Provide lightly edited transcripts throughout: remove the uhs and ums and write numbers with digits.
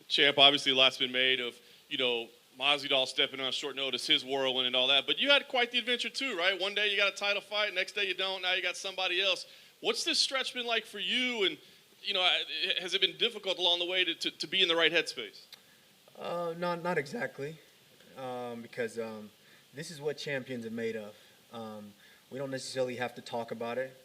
Champ, obviously a lot's been made of, Masvidal stepping on short notice, his whirlwind and all that. But you had quite the adventure too, right? One day you got a title fight, next day you don't. Now you got somebody else. What's this stretch been like for you? And, has it been difficult along the way to be in the right headspace? Not exactly, because this is what champions are made of. We don't necessarily have to talk about it.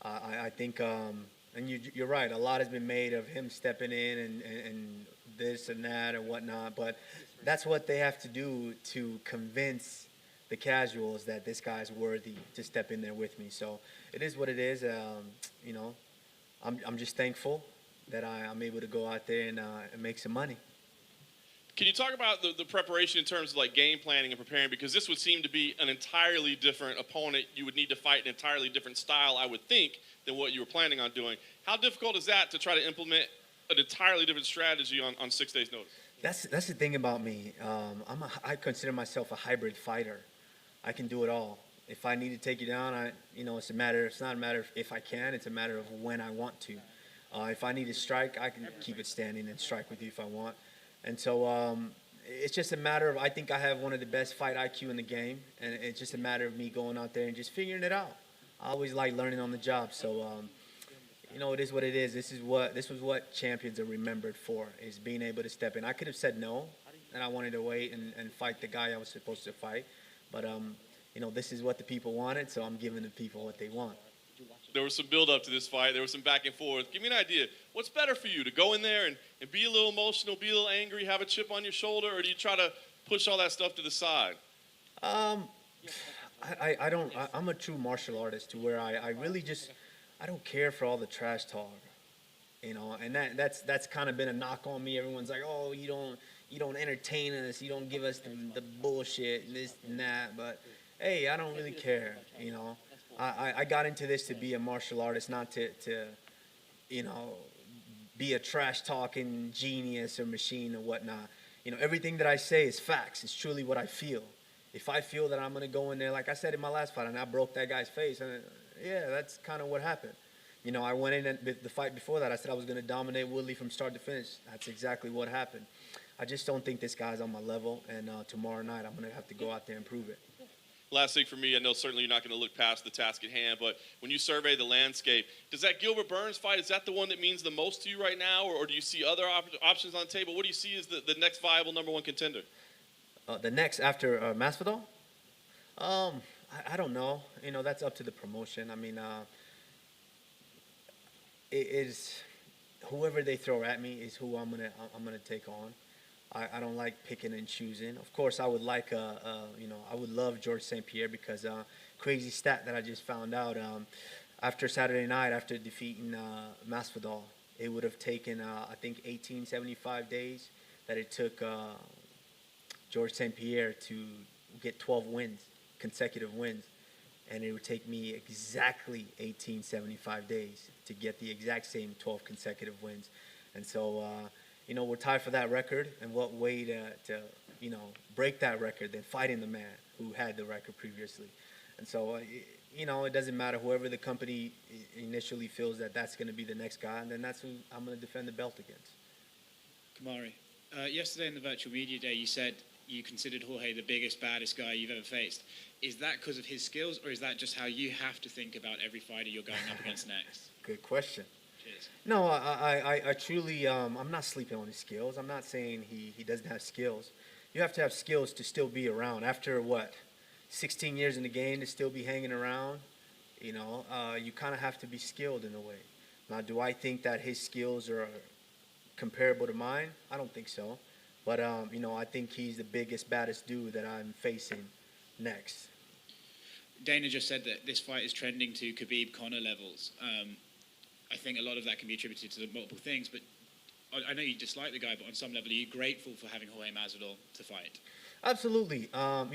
I think, and you're right, a lot has been made of him stepping in and this and that and whatnot, but that's what they have to do to convince the casuals that this guy's worthy to step in there with me. So it is what it is. You know, I'm just thankful that I'm able to go out there and make some money. Can you talk about the preparation in terms of like game planning and preparing? Because this would seem to be an entirely different opponent. You would need to fight an entirely different style, I would think, than what you were planning on doing. How difficult is that to try to implement an entirely different strategy on 6 days' notice? That's the thing about me. I consider myself a hybrid fighter. I can do it all. If I need to take you down, it's a matter. It's not a matter of if I can. It's a matter of when I want to. If I need to strike, I can keep it standing and strike with you if I want. And so it's just a matter of, I think I have one of the best fight IQ in the game, and it's just a matter of me going out there and just figuring it out. I always like learning on the job, so it is what it is. This was what champions are remembered for, is being able to step in. I could have said no, and I wanted to wait and fight the guy I was supposed to fight, but this is what the people wanted, so I'm giving the people what they want. There was some build-up to this fight. There was some back and forth. Give me an idea. What's better for you, to go in there and be a little emotional, be a little angry, have a chip on your shoulder, or do you try to push all that stuff to the side? I don't. I'm a true martial artist to where I really just I don't care for all the trash talk, and that's kind of been a knock on me. Everyone's like, oh, you don't entertain us, you don't give us the bullshit and this and that, but hey, I don't really care. I got into this to be a martial artist, not to you know, be a trash talking genius or machine or whatnot. Everything that I say is facts. It's truly what I feel. If I feel that I'm gonna go in there, like I said in my last fight, and I broke that guy's face, and yeah, that's kind of what happened. I went in and the fight before that, I said I was gonna dominate Woodley from start to finish. That's exactly what happened. I just don't think this guy's on my level, and tomorrow night I'm gonna have to go out there and prove it. Last thing for me, I know certainly you're not going to look past the task at hand, but when you survey the landscape, does that Gilbert Burns fight, is that the one that means the most to you right now, or do you see other options on the table? What do you see as the next viable number one contender? The next after Masvidal, I don't know. That's up to the promotion. I mean, it is whoever they throw at me is who I'm gonna take on. I don't like picking and choosing. Of course, I would like I would love George St-Pierre because crazy stat that I just found out after Saturday night, after defeating Masvidal, it would have taken I think 1875 days that it took George St-Pierre to get 12 wins, consecutive wins, and it would take me exactly 1875 days to get the exact same 12 consecutive wins, and so. We're tied for that record, and what way to break that record than fighting the man who had the record previously. And so, it doesn't matter. Whoever the company initially feels that that's going to be the next guy, and then that's who I'm going to defend the belt against. Kamaru, yesterday in the virtual media day, you said you considered Jorge the biggest, baddest guy you've ever faced. Is that because of his skills, or is that just how you have to think about every fighter you're going up against next? Good question. Cheers. No, I truly, I'm not sleeping on his skills. I'm not saying he doesn't have skills. You have to have skills to still be around. After, 16 years in the game to still be hanging around, you kind of have to be skilled in a way. Now, do I think that his skills are comparable to mine? I don't think so. But, I think he's the biggest, baddest dude that I'm facing next. Dana just said that this fight is trending to Khabib-Conor levels. I think a lot of that can be attributed to the multiple things, but I know you dislike the guy, but on some level, are you grateful for having Jorge Masvidal to fight? Absolutely. I'm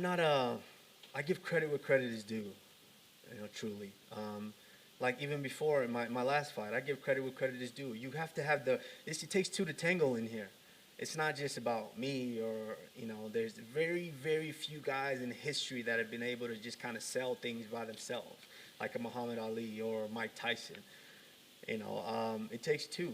not I give credit where credit is due, truly. Even before my last fight, I give credit where credit is due. You have to have it takes two to tango in here. It's not just about me or, there's very, very few guys in history that have been able to just kind of sell things by themselves, like a Muhammad Ali or Mike Tyson. It takes two.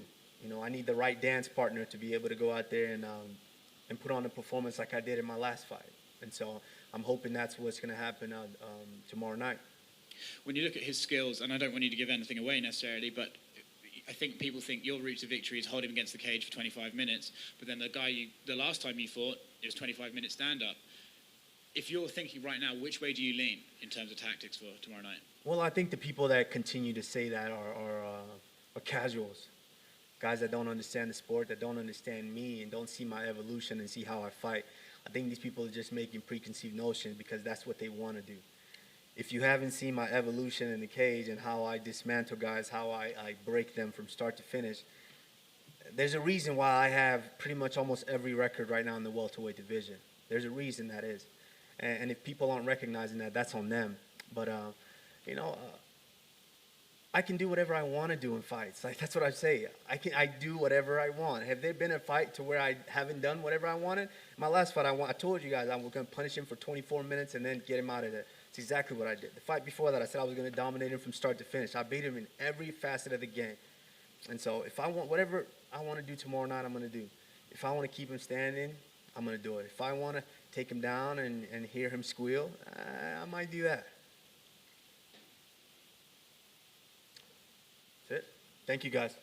I need the right dance partner to be able to go out there and put on a performance like I did in my last fight. And so I'm hoping that's what's going to happen tomorrow night. When you look at his skills, and I don't want you to give anything away necessarily, but I think people think your route to victory is hold him against the cage for 25 minutes, but then the last time you fought, it was 25-minute stand-up. If you're thinking right now, which way do you lean in terms of tactics for tomorrow night? Well, I think the people that continue to say that are casuals, guys that don't understand the sport, that don't understand me and don't see my evolution and see how I fight. I think these people are just making preconceived notions because that's what they want to do. If you haven't seen my evolution in the cage and how I dismantle guys, how I break them from start to finish, there's a reason why I have pretty much almost every record right now in the welterweight division. There's a reason that is. And if people aren't recognizing that, that's on them. But, I can do whatever I want to do in fights. Like, that's what I say. I do whatever I want. Have there been a fight to where I haven't done whatever I wanted? My last fight, I told you guys I was going to punish him for 24 minutes and then get him out of there. It's exactly what I did. The fight before that, I said I was going to dominate him from start to finish. I beat him in every facet of the game. And so if I want whatever I want to do tomorrow night, I'm going to do. If I want to keep him standing, I'm going to do it. If I want to take him down and hear him squeal, I might do that. That's it. Thank you, guys.